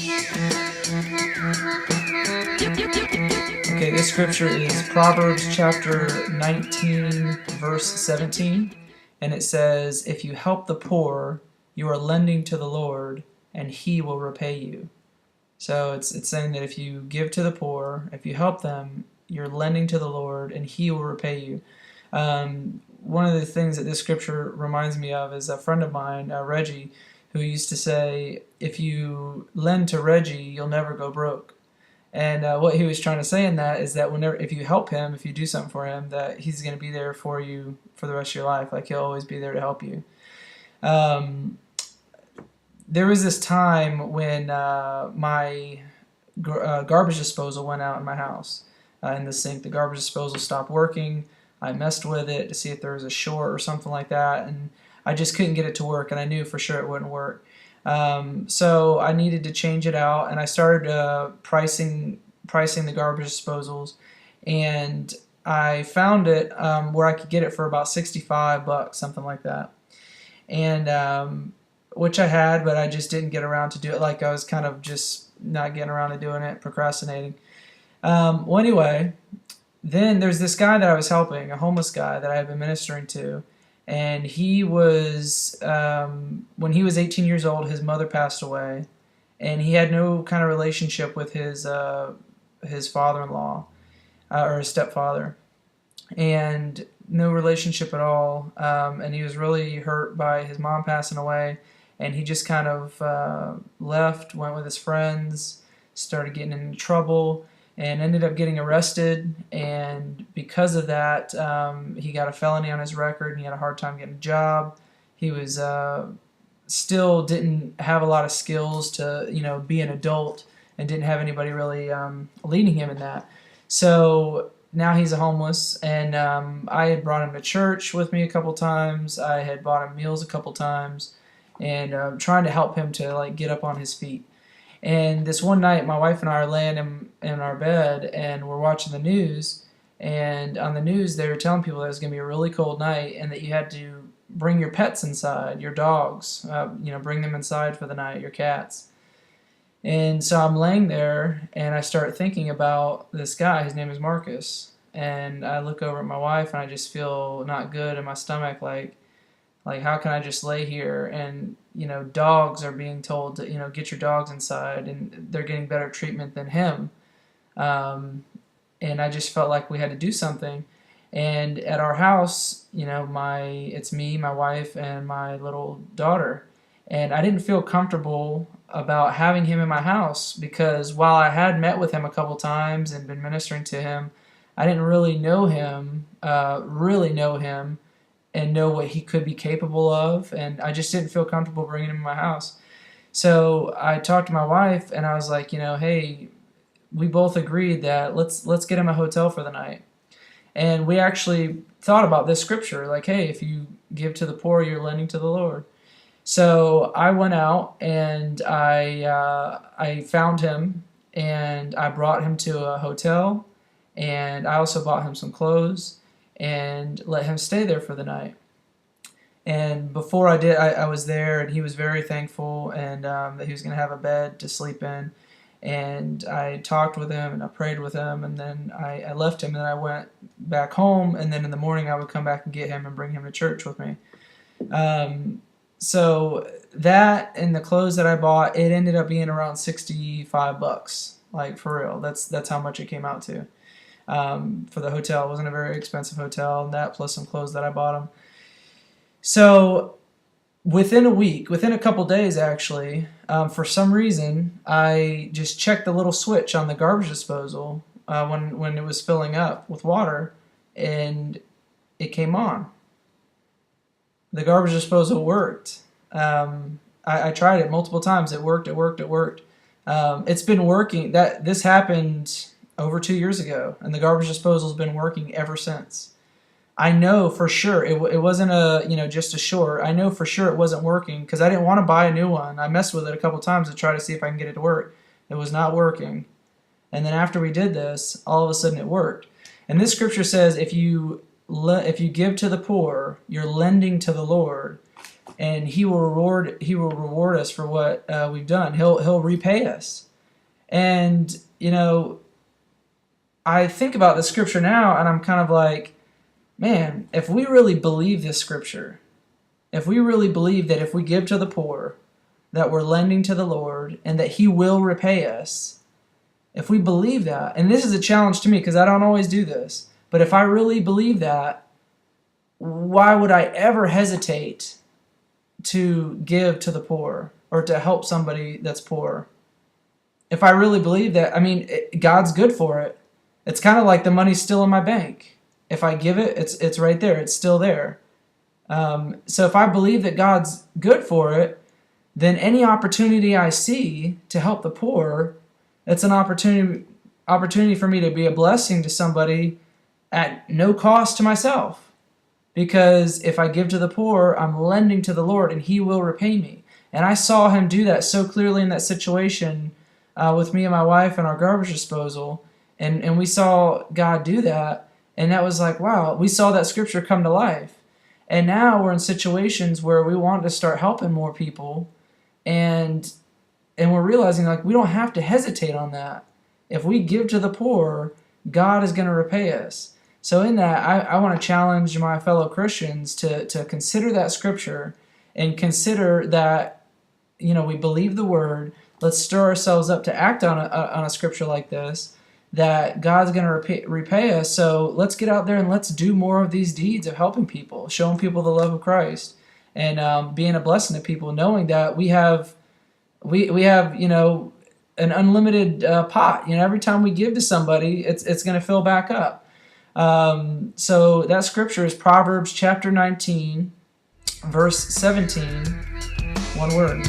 Okay, this scripture is Proverbs chapter 19, verse 17, and it says, "If you help the poor, you are lending to the Lord, and He will repay you." So it's saying that if you give to the poor, if you help them, you're lending to the Lord, and He will repay you. One of the things that this scripture reminds me of is a friend of mine, Reggie, who used to say, "If you lend to Reggie, you'll never go broke." And what he was trying to say in that is that whenever, if you help him, if you do something for him, that he's going to be there for you for the rest of your life. Like, he'll always be there to help you. Um, there was this time when my garbage disposal went out in my house in the sink. The garbage disposal stopped working. I messed with it to see if there was a short or something like that, and I just couldn't get it to work, and I knew for sure it wouldn't work. So I needed to change it out, and I started pricing the garbage disposals, and I found it where I could get it for about $65, something like that, and which I had, but I just didn't get around to do it. Like, I was kind of just not getting around to doing it, procrastinating. Well, anyway, then there's this guy that I was helping, a homeless guy that I had been ministering to. And he was, when he was 18 years old, his mother passed away, and he had no kind of relationship with his father-in-law or his stepfather, and no relationship at all. And he was really hurt by his mom passing away, and he just kind of left, went with his friends, started getting into trouble, and ended up getting arrested. And because of that, he got a felony on his record, and he had a hard time getting a job. He was still didn't have a lot of skills to be an adult, and didn't have anybody really leading him in that. So now he's a homeless, and I had brought him to church with me a couple times. I had bought him meals a couple times, and trying to help him to get up on his feet. And this one night, my wife and I are laying in our bed, and we're watching the news. And on the news, they were telling people that it was going to be a really cold night, and that you had to bring your pets inside, your dogs, bring them inside for the night, your cats. And so I'm laying there, and I start thinking about this guy. His name is Marcus. And I look over at my wife, and I just feel not good in my stomach, like how can I just lay here, and dogs are being told to get your dogs inside, and they're getting better treatment than him. And I just felt like we had to do something. And at our house, it's me, my wife, and my little daughter. And I didn't feel comfortable about having him in my house, because while I had met with him a couple times and been ministering to him, I didn't really know him, and know what he could be capable of, and I just didn't feel comfortable bringing him in my house. So I talked to my wife, and I was like, hey, we both agreed that let's get him a hotel for the night. And we actually thought about this scripture, like, hey, if you give to the poor, you're lending to the Lord. So I went out, and I found him, and I brought him to a hotel, and I also bought him some clothes, and let him stay there for the night. And before I did, I was there, and he was very thankful, and that he was going to have a bed to sleep in. And I talked with him, and I prayed with him, and then I left him, and I went back home, and then in the morning I would come back and get him and bring him to church with me. So that and the clothes that I bought, it ended up being around $65, like, for real. That's how much it came out to. For the hotel. It wasn't a very expensive hotel, and that plus some clothes that I bought him. So within a week, within a couple days actually, for some reason, I just checked the little switch on the garbage disposal when it was filling up with water, and it came on. The garbage disposal worked. I tried it multiple times. It worked. It's been working. This happened over 2 years ago, and the garbage disposal's been working ever since. I know for sure it wasn't just a short. I know for sure it wasn't working, because I didn't want to buy a new one. I messed with it a couple times to try to see if I can get it to work. It was not working. And then after we did this, all of a sudden it worked. And this scripture says, if you give to the poor, you're lending to the Lord, and He will reward us for what we've done. He'll repay us. And I think about the scripture now, and I'm kind of like, man, if we really believe this scripture, if we really believe that if we give to the poor, that we're lending to the Lord, and that He will repay us, if we believe that, and this is a challenge to me because I don't always do this, but if I really believe that, why would I ever hesitate to give to the poor or to help somebody that's poor? If I really believe that, God's good for it. It's kind of like the money's still in my bank. If I give it, it's right there. It's still there. So if I believe that God's good for it, then any opportunity I see to help the poor, it's an opportunity for me to be a blessing to somebody at no cost to myself. Because if I give to the poor, I'm lending to the Lord, and He will repay me. And I saw Him do that so clearly in that situation with me and my wife and our garbage disposal. And we saw God do that. And that was like, wow, we saw that scripture come to life. And now we're in situations where we want to start helping more people. And we're realizing, like, we don't have to hesitate on that. If we give to the poor, God is going to repay us. So in that, I want to challenge my fellow Christians to consider that scripture and consider that, we believe the word. Let's stir ourselves up to act on a scripture like this, that God's going to repay us. So let's get out there and let's do more of these deeds of helping people, showing people the love of Christ, and being a blessing to people, knowing that we have an unlimited pot. Every time we give to somebody, it's going to fill back up. So that scripture is Proverbs chapter 19, verse 17, one word.